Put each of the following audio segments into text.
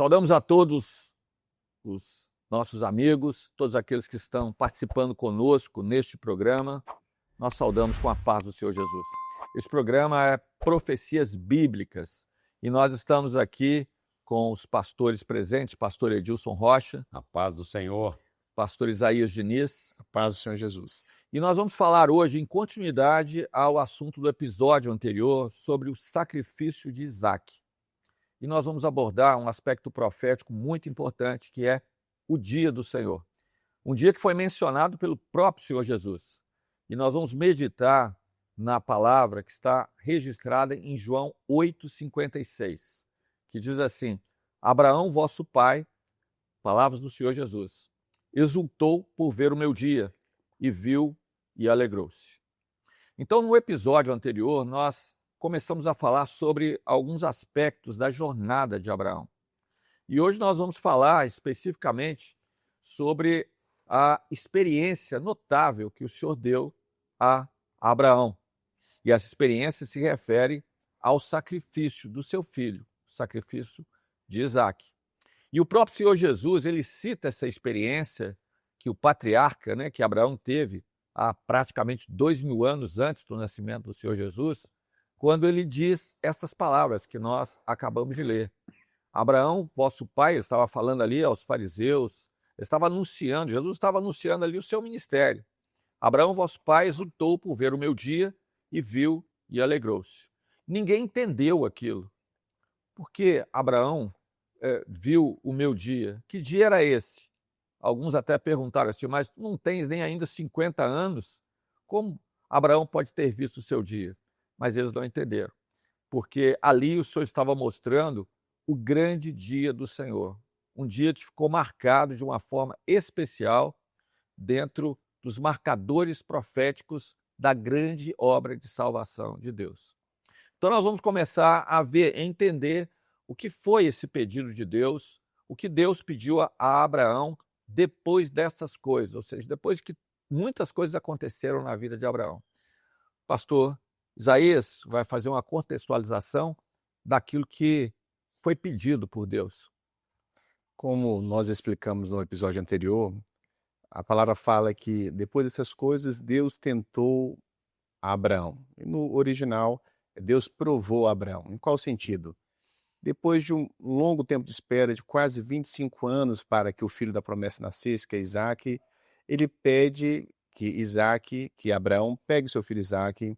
Saudamos a todos os nossos amigos, todos aqueles que estão participando conosco neste programa. Nós saudamos com a paz do Senhor Jesus. Este programa é Profecias Bíblicas e nós estamos aqui com os pastores presentes, pastor Edilson Rocha. A paz do Senhor. Pastor Isaías Diniz. A paz do Senhor Jesus. E nós vamos falar hoje, em continuidade ao assunto do episódio anterior, sobre o sacrifício de Isaac. E nós vamos abordar um aspecto profético muito importante, que é o dia do Senhor. Um dia que foi mencionado pelo próprio Senhor Jesus. E nós vamos meditar na palavra que está registrada em João 8,56, que diz assim: Abraão, vosso pai, palavras do Senhor Jesus, exultou por ver o meu dia, e viu e alegrou-se. Então, no episódio anterior, nós começamos a falar sobre alguns aspectos da jornada de Abraão. E hoje nós vamos falar especificamente sobre a experiência notável que o Senhor deu a Abraão. E essa experiência se refere ao sacrifício do seu filho, o sacrifício de Isaac. E o próprio Senhor Jesus, ele cita essa experiência que o patriarca, que Abraão teve há praticamente 2000 anos antes do nascimento do Senhor Jesus, quando ele diz essas palavras que nós acabamos de ler. Abraão, vosso pai, estava falando ali aos fariseus, Jesus estava anunciando ali o seu ministério. Abraão, vosso pai, exultou por ver o meu dia e viu e alegrou-se. Ninguém entendeu aquilo. Porque Abraão viu o meu dia. Que dia era esse? Alguns até perguntaram assim, mas tu não tens nem ainda 50 anos? Como Abraão pode ter visto o seu dia? Mas eles não entenderam, porque ali o Senhor estava mostrando o grande dia do Senhor, um dia que ficou marcado de uma forma especial dentro dos marcadores proféticos da grande obra de salvação de Deus. Então nós vamos começar a entender o que foi esse pedido de Deus, o que Deus pediu a Abraão depois dessas coisas, ou seja, depois que muitas coisas aconteceram na vida de Abraão. Pastor Isaías vai fazer uma contextualização daquilo que foi pedido por Deus. Como nós explicamos no episódio anterior, a palavra fala que depois dessas coisas Deus tentou a Abraão. E no original, Deus provou a Abraão. Em qual sentido? Depois de um longo tempo de espera, de quase 25 anos para que o filho da promessa nascesse, que é Isaac, ele pede que Abraão pegue seu filho Isaac,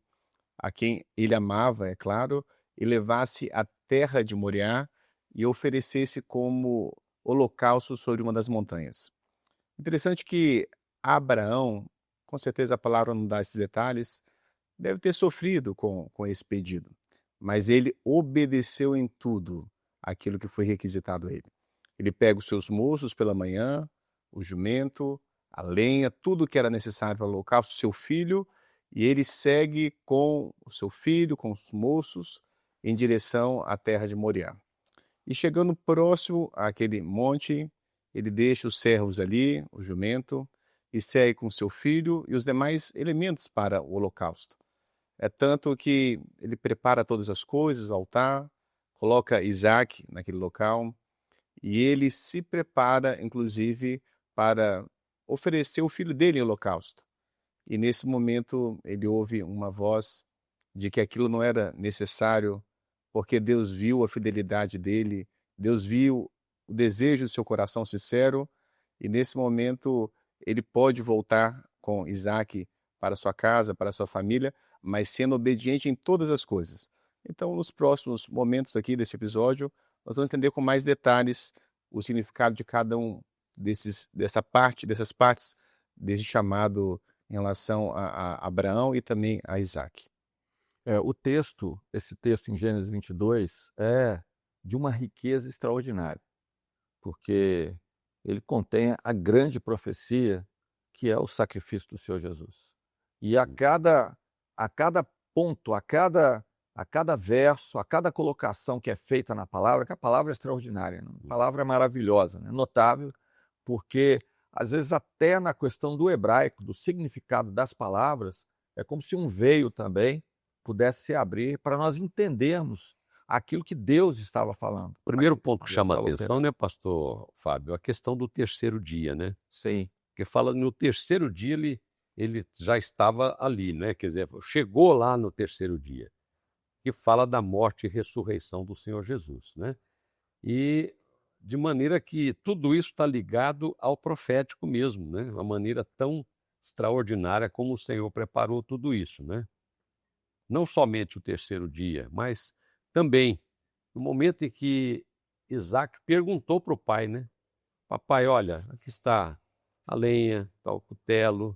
a quem ele amava, é claro, e levasse à terra de Moriá e oferecesse como holocausto sobre uma das montanhas. Interessante que Abraão, com certeza a palavra não dá esses detalhes, deve ter sofrido com esse pedido, mas ele obedeceu em tudo aquilo que foi requisitado a ele. Ele pega os seus moços pela manhã, o jumento, a lenha, tudo que era necessário para o holocausto, seu filho, e ele segue com o seu filho, com os moços, em direção à terra de Moriá. E chegando próximo àquele monte, ele deixa os servos ali, o jumento, e segue com seu filho e os demais elementos para o holocausto. É tanto que ele prepara todas as coisas, o altar, coloca Isaac naquele local, e ele se prepara, inclusive, para oferecer o filho dele em holocausto. E nesse momento ele ouve uma voz de que aquilo não era necessário, porque Deus viu a fidelidade dele, Deus viu o desejo do seu coração sincero, e nesse momento ele pode voltar com Isaac para sua casa, para sua família, mas sendo obediente em todas as coisas. Então, nos próximos momentos aqui deste episódio, nós vamos entender com mais detalhes o significado de cada um dessas partes desse chamado em relação a Abraão e também a Isaac. Esse texto em Gênesis 22 é de uma riqueza extraordinária, porque ele contém a grande profecia que é o sacrifício do Senhor Jesus. E a cada ponto, a cada verso, a cada colocação que é feita na palavra, que a palavra é extraordinária, a palavra é maravilhosa, notável, porque às vezes até na questão do hebraico, do significado das palavras, é como se um veio também pudesse se abrir para nós entendermos aquilo que Deus estava falando. O primeiro ponto que Deus chama a falou atenção, né, pastor Fábio, a questão do terceiro dia, né? Sim, Porque fala no terceiro dia ele já estava ali, né? Quer dizer, chegou lá no terceiro dia, que fala da morte e ressurreição do Senhor Jesus, né? E de maneira que tudo isso está ligado ao profético mesmo, né? Uma maneira tão extraordinária como o Senhor preparou tudo isso, né? Não somente o terceiro dia, mas também no momento em que Isaac perguntou para o pai, né? Papai, olha, aqui está a lenha, está o cutelo,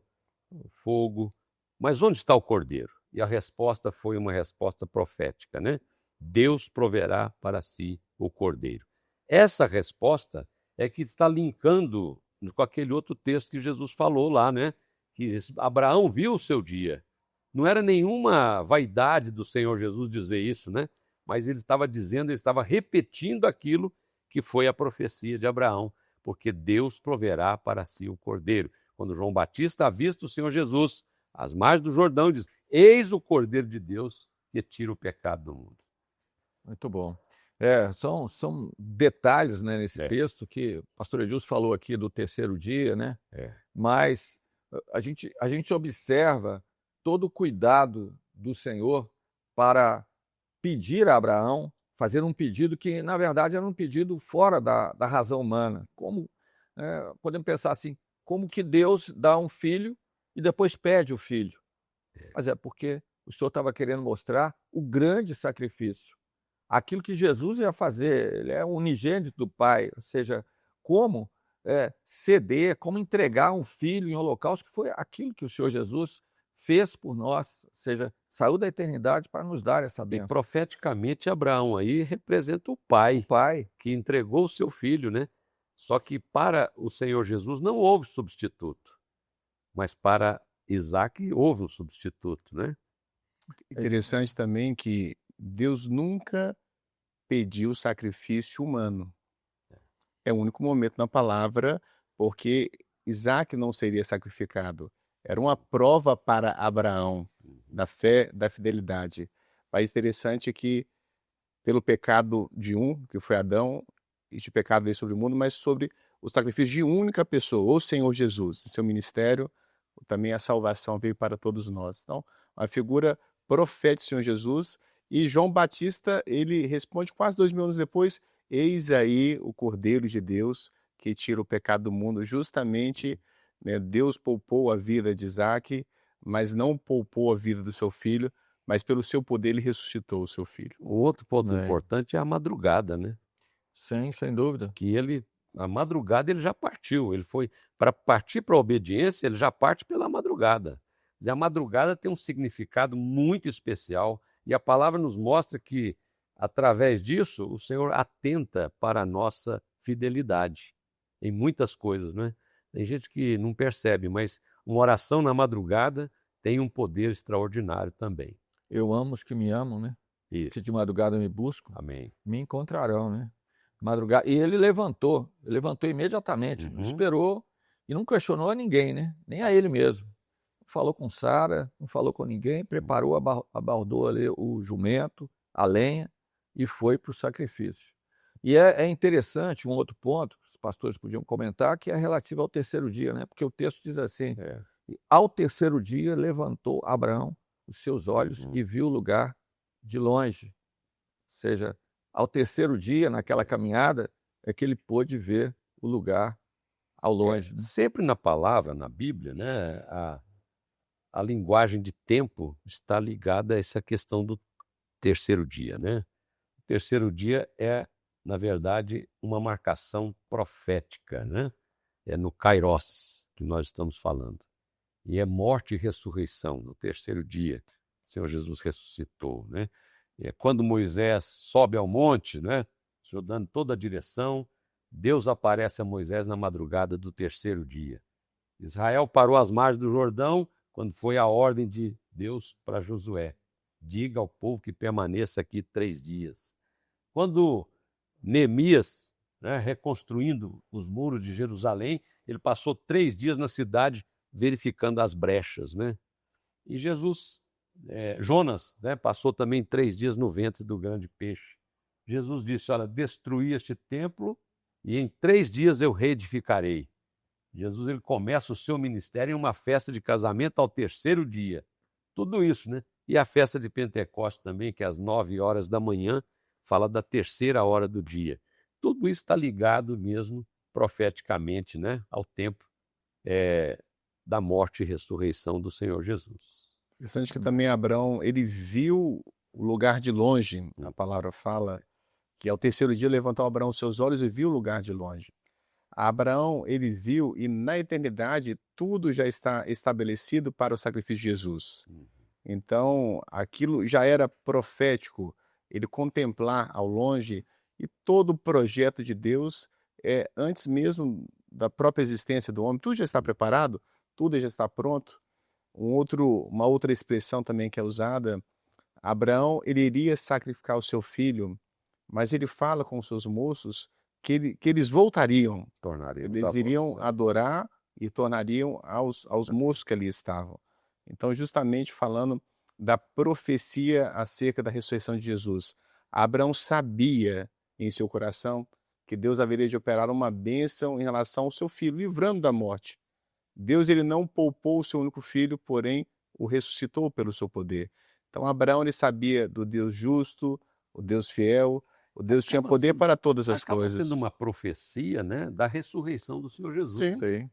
o fogo, mas onde está o cordeiro? E a resposta foi uma resposta profética, né? Deus proverá para si o cordeiro. Essa resposta é que está linkando com aquele outro texto que Jesus falou lá, né? Que Abraão viu o seu dia. Não era nenhuma vaidade do Senhor Jesus dizer isso, né? Mas ele estava dizendo, ele estava repetindo aquilo que foi a profecia de Abraão, porque Deus proverá para si o cordeiro. Quando João Batista avista o Senhor Jesus às margens do Jordão, diz: eis o cordeiro de Deus que tira o pecado do mundo. muito bom. São detalhes, né, nesse texto que o pastor Edilson falou aqui do terceiro dia, né? Mas a gente observa todo o cuidado do Senhor para pedir a Abraão, fazer um pedido que, na verdade, era um pedido fora da razão humana. Como podemos pensar assim, como que Deus dá um filho e depois pede o filho? Mas é porque o Senhor estava querendo mostrar o grande sacrifício, aquilo que Jesus ia fazer. Ele é o unigênito do Pai, ou seja, como ceder, como entregar um filho em holocausto, que foi aquilo que o Senhor Jesus fez por nós, ou seja, saiu da eternidade para nos dar essa E bênção. profeticamente Abraão aí representa o pai, que entregou o seu filho, né? Só que para o Senhor Jesus não houve substituto, mas para Isaac houve um substituto, né? Interessante também que Deus nunca pediu sacrifício humano. É o único momento na palavra, porque Isaac não seria sacrificado. Era uma prova para Abraão da fé, da fidelidade. Mas interessante que, pelo pecado de um, que foi Adão, este pecado veio sobre o mundo, mas sobre o sacrifício de única pessoa, o Senhor Jesus, em seu ministério, também a salvação veio para todos nós. Então, a figura profética do Senhor Jesus, e João Batista, ele responde quase 2000 anos depois: eis aí o Cordeiro de Deus que tira o pecado do mundo. Justamente, né, Deus poupou a vida de Isaac, mas não poupou a vida do seu filho, mas pelo seu poder ele ressuscitou o seu filho. O outro ponto É. importante é a madrugada, né? Sim, sem dúvida. Que a madrugada ele já partiu, ele foi para partir para a obediência, ele já parte pela madrugada. Quer dizer, a madrugada tem um significado muito especial e a palavra nos mostra que, através disso, o Senhor atenta para a nossa fidelidade em muitas coisas, né? Tem gente que não percebe, mas uma oração na madrugada tem um poder extraordinário também. Eu amo os que me amam, né? Isso. Que de madrugada me buscam, Amém. me encontrarão, né? Madrugada. E ele levantou imediatamente, não esperou e não questionou a ninguém, né? Nem a ele mesmo. Falou com Sara, não falou com ninguém, preparou, abordou ali o jumento, a lenha e foi para o sacrifício. E é interessante um outro ponto, os pastores podiam comentar, que é relativo ao terceiro dia, né? Porque o texto diz assim: ao terceiro dia levantou Abraão os seus olhos e viu o lugar de longe. Ou seja, ao terceiro dia, naquela caminhada, é que ele pôde ver o lugar ao longe. Né? Sempre na palavra, na Bíblia, né, a linguagem de tempo está ligada a essa questão do terceiro dia, né? O terceiro dia é, na verdade, uma marcação profética, né? É no Kairos que nós estamos falando. E é morte e ressurreição no terceiro dia. O Senhor Jesus ressuscitou, né? É quando Moisés sobe ao monte, né? O Senhor dando toda a direção, Deus aparece a Moisés na madrugada do terceiro dia. Israel parou às margens do Jordão quando foi a ordem de Deus para Josué: diga ao povo que permaneça aqui 3 dias. Quando Neemias, né, reconstruindo os muros de Jerusalém, ele passou 3 dias na cidade verificando as brechas, né? E Jonas, né, passou também 3 dias no ventre do grande peixe. Jesus disse, olha, destruí este templo e em 3 dias eu reedificarei. Jesus ele começa o seu ministério em uma festa de casamento ao 3º dia. Tudo isso, né? E a festa de Pentecostes também, que é às 9 horas da manhã, fala da 3ª hora do dia. Tudo isso está ligado mesmo profeticamente, né, ao tempo da morte e ressurreição do Senhor Jesus. Interessante que também Abraão, ele viu o lugar de longe. A palavra fala que ao 3º dia levantou Abraão seus olhos e viu o lugar de longe. Abraão, ele viu e na eternidade tudo já está estabelecido para o sacrifício de Jesus. Então, aquilo já era profético, ele contemplar ao longe e todo o projeto de Deus, antes mesmo da própria existência do homem, tudo já está preparado, tudo já está pronto. Uma outra expressão também que é usada, Abraão, ele iria sacrificar o seu filho, mas ele fala com os seus moços que eles voltariam, eles iriam adorar e tornariam aos moços que ali estavam. Então, justamente falando da profecia acerca da ressurreição de Jesus, Abraão sabia em seu coração que Deus haveria de operar uma bênção em relação ao seu filho, livrando da morte. Deus ele não poupou o seu único filho, porém o ressuscitou pelo seu poder. Então, Abraão ele sabia do Deus justo, o Deus fiel, o Deus tinha poder para todas as coisas. Acaba sendo uma profecia, né, da ressurreição do Senhor Jesus. Sim.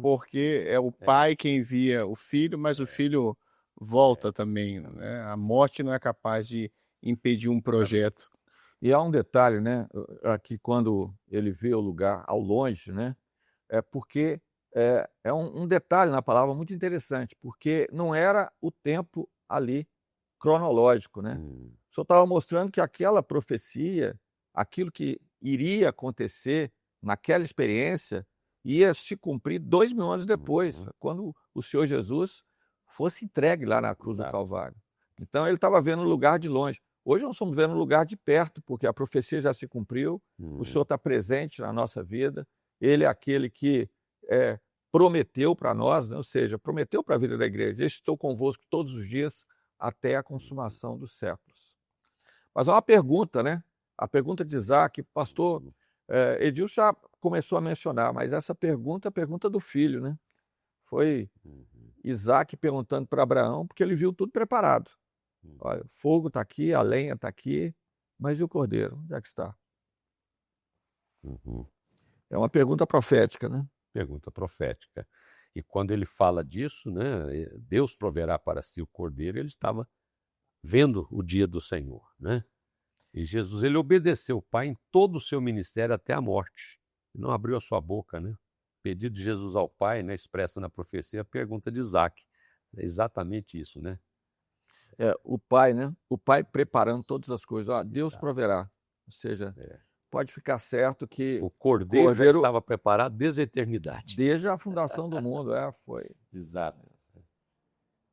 Porque é o pai quem envia o filho, mas o filho volta também, né? A morte não é capaz de impedir um projeto. E há um detalhe, né, aqui quando ele vê o lugar ao longe, né, é porque é um detalhe na palavra muito interessante, porque não era o tempo ali cronológico, né? O Senhor estava mostrando que aquela profecia, aquilo que iria acontecer naquela experiência, ia se cumprir 2000 anos depois, quando o Senhor Jesus fosse entregue lá na cruz do Calvário. Então ele estava vendo o lugar de longe. Hoje nós estamos vendo o lugar de perto, porque a profecia já se cumpriu, o Senhor está presente na nossa vida, Ele é aquele que prometeu para nós, né? Ou seja, prometeu para a vida da igreja, eu estou convosco todos os dias até a consumação dos séculos. Mas há uma pergunta, né? A pergunta de Isaac, pastor Edilson já começou a mencionar, mas essa pergunta é a pergunta do filho, né? Foi Isaac perguntando para Abraão, porque ele viu tudo preparado. Olha, o fogo está aqui, a lenha está aqui, mas e o cordeiro? Onde é que está? É uma pergunta profética, né? Pergunta profética. E quando ele fala disso, né, Deus proverá para si o cordeiro, ele estava vendo o dia do Senhor, né? E Jesus, ele obedeceu o Pai em todo o seu ministério até a morte. Não abriu a sua boca, né? Pedido de Jesus ao Pai, né, expressa na profecia, a pergunta de Isaac. É exatamente isso, né? O Pai, né? O Pai preparando todas as coisas. Ó, Deus proverá. Ou seja, pode ficar certo que o cordeiro já estava preparado desde a eternidade. Desde a fundação do mundo, foi. Exato.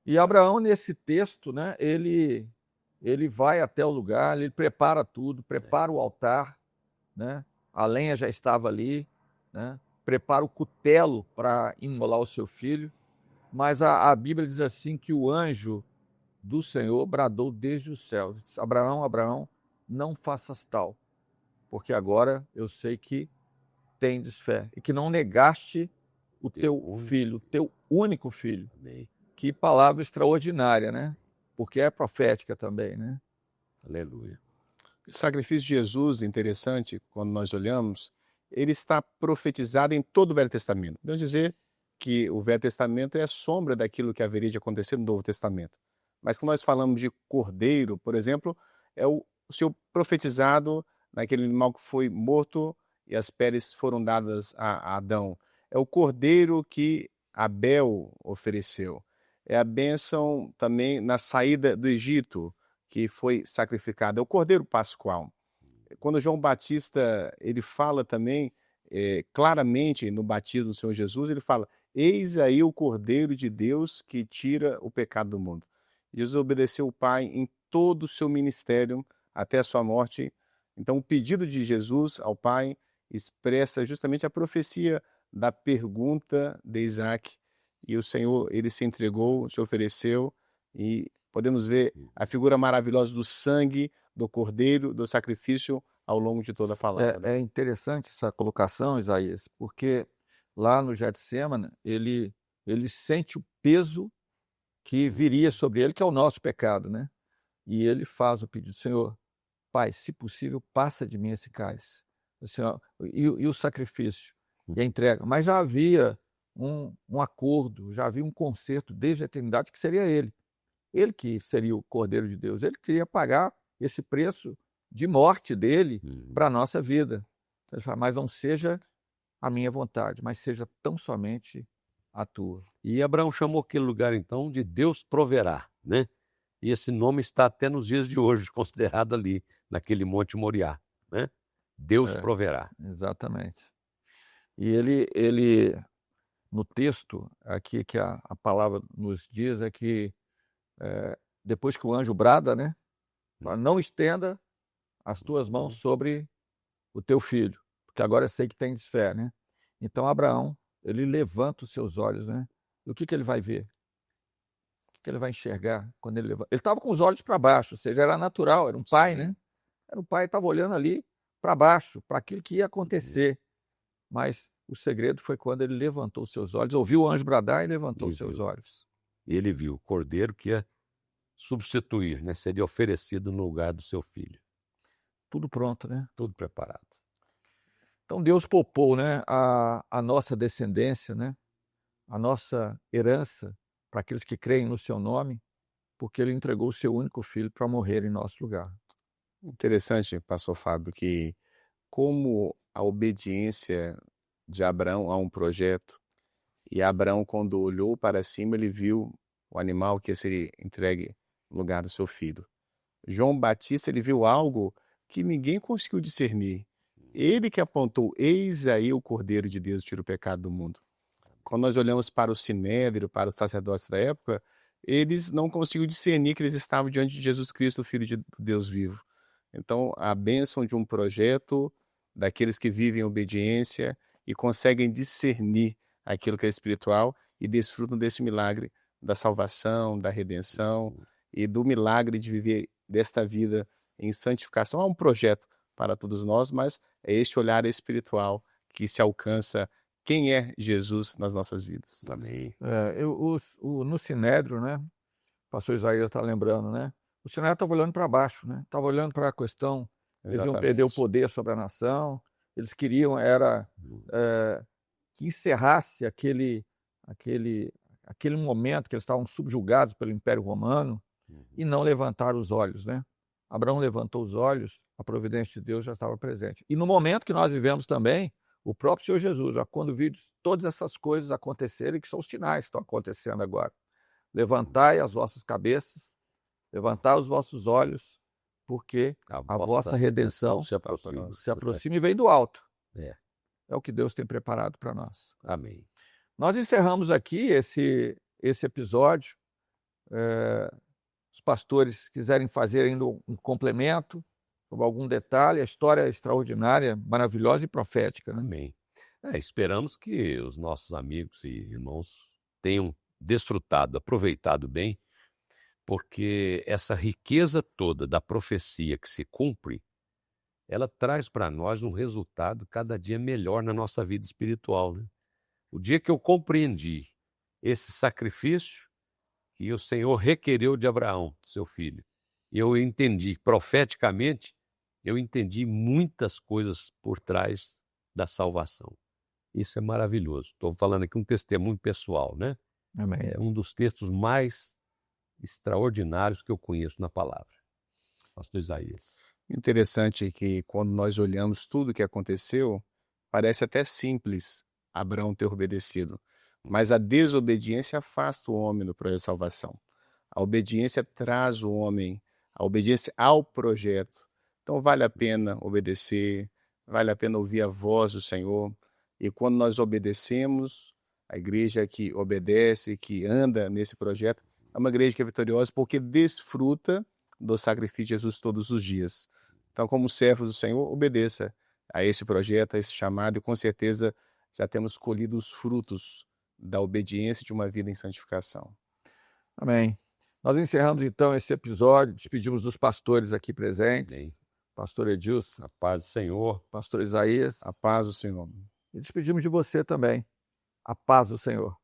E Abraão, nesse texto, né, ele vai até o lugar, ele prepara tudo, prepara o altar, né? A lenha já estava ali, né? Prepara o cutelo para imolar o seu filho, mas a Bíblia diz assim que o anjo do Senhor bradou desde os céus, disse, Abraão, Abraão, não faças tal, porque agora eu sei que tendes fé e que não negaste o teu filho, o teu único filho. Amém. Que palavra extraordinária, né? Porque é profética também, né? Aleluia. O sacrifício de Jesus, interessante, quando nós olhamos, ele está profetizado em todo o Velho Testamento. Podemos dizer que o Velho Testamento é a sombra daquilo que haveria de acontecer no Novo Testamento. Mas quando nós falamos de cordeiro, por exemplo, é o Senhor profetizado naquele animal que foi morto e as peles foram dadas a Adão. É o cordeiro que Abel ofereceu. É a bênção também na saída do Egito, que foi sacrificado. É o cordeiro pascual. Quando João Batista ele fala também claramente no batismo do Senhor Jesus, ele fala, eis aí o cordeiro de Deus que tira o pecado do mundo. Jesus obedeceu o Pai em todo o seu ministério até a sua morte. Então, o pedido de Jesus ao Pai expressa justamente a profecia da pergunta de Isaac. E o Senhor, ele se entregou, se ofereceu, e podemos ver a figura maravilhosa do sangue do cordeiro, do sacrifício ao longo de toda a palavra. É interessante essa colocação, Isaías, porque lá no Getsêmani, ele sente o peso que viria sobre ele, que é o nosso pecado, né? E ele faz o pedido: Senhor, Pai, se possível, passa de mim esse cálice. Senhor, e o sacrifício e a entrega. Mas já havia um acordo, já havia um concerto desde a eternidade que seria ele. Ele que seria o Cordeiro de Deus. Ele queria pagar esse preço de morte dele para a nossa vida. Então, ele fala: mas não seja a minha vontade, mas seja tão somente a tua. E Abraão chamou aquele lugar, então, de Deus proverá, né? E esse nome está até nos dias de hoje considerado ali, naquele Monte Moriá, né? Deus proverá. Exatamente. E ele no texto aqui que a palavra nos diz é que depois que o anjo brada, né? Fala: não estenda as tuas mãos sobre o teu filho, porque agora eu sei que tens fé, né? Então Abraão, ele levanta os seus olhos, né? E o que ele vai ver? O que ele vai enxergar quando ele levanta? Ele estava com os olhos para baixo, ou seja, era natural, era um pai, né? Era um pai que estava olhando ali para baixo, para aquilo que ia acontecer. Mas o segredo foi quando ele levantou os seus olhos, ouviu o anjo bradar e levantou os seus olhos. E ele viu o cordeiro que ia substituir, né? Seria oferecido no lugar do seu filho. Tudo pronto, né? Tudo preparado. Então Deus poupou, né, a nossa descendência, né, a nossa herança para aqueles que creem no seu nome, porque ele entregou o seu único filho para morrer em nosso lugar. Interessante, pastor Fábio, que como a obediência de Abraão a um projeto, e Abraão, quando olhou para cima, ele viu o animal que seria entregue no lugar do seu filho. João Batista, ele viu algo que ninguém conseguiu discernir. Ele que apontou: eis aí o Cordeiro de Deus, tira o pecado do mundo. Quando nós olhamos para o Sinédrio, para os sacerdotes da época, eles não conseguiam discernir que eles estavam diante de Jesus Cristo, o Filho de Deus vivo. Então, a bênção de um projeto, daqueles que vivem em obediência e conseguem discernir aquilo que é espiritual e desfrutam desse milagre da salvação, da redenção e do milagre de viver desta vida em santificação. Há um projeto para todos nós, mas é este olhar espiritual que se alcança quem é Jesus nas nossas vidas. Amém. No Sinédrio, né, o pastor Isaías está lembrando, né, o Sinédrio estava olhando para baixo, né, estava olhando para a questão, eles iam perder o poder sobre a nação, eles queriam que encerrasse aquele momento que eles estavam subjugados pelo Império Romano e não levantaram os olhos, né? Abraão levantou os olhos, a providência de Deus já estava presente. E no momento que nós vivemos também, o próprio Senhor Jesus, quando viu todas essas coisas acontecerem, que são os sinais que estão acontecendo agora. Levantai as vossas cabeças, levantai os vossos olhos, porque a vossa redenção se aproxima e vem do alto. É o que Deus tem preparado para nós. Amém. Nós encerramos aqui esse episódio. Os pastores quiserem fazer ainda um complemento sobre algum detalhe, a história é extraordinária, maravilhosa e profética, né? Amém. Esperamos que os nossos amigos e irmãos tenham desfrutado, aproveitado bem, porque essa riqueza toda da profecia que se cumpre, ela traz para nós um resultado cada dia melhor na nossa vida espiritual, né? O dia que eu compreendi esse sacrifício que o Senhor requereu de Abraão, seu filho, e eu entendi profeticamente, eu entendi muitas coisas por trás da salvação. Isso é maravilhoso. Estou falando aqui um testemunho pessoal, né? Amém. É um dos textos mais extraordinários que eu conheço na palavra. Pastor Isaías. Interessante que quando nós olhamos tudo o que aconteceu, parece até simples Abraão ter obedecido, mas a desobediência afasta o homem do projeto de salvação. A obediência traz o homem, a obediência ao projeto. Então vale a pena obedecer, vale a pena ouvir a voz do Senhor. E quando nós obedecemos, a igreja que obedece, que anda nesse projeto, é uma igreja que é vitoriosa porque desfruta do sacrifício de Jesus todos os dias. Então, como servos do Senhor, obedeça a esse projeto, a esse chamado, e com certeza já temos colhido os frutos da obediência de uma vida em santificação. Amém. Nós encerramos então esse episódio, despedimos dos pastores aqui presentes, Amém. pastor Edilson, A paz do Senhor. pastor Isaías, A paz do Senhor. e despedimos de você também. A paz do Senhor.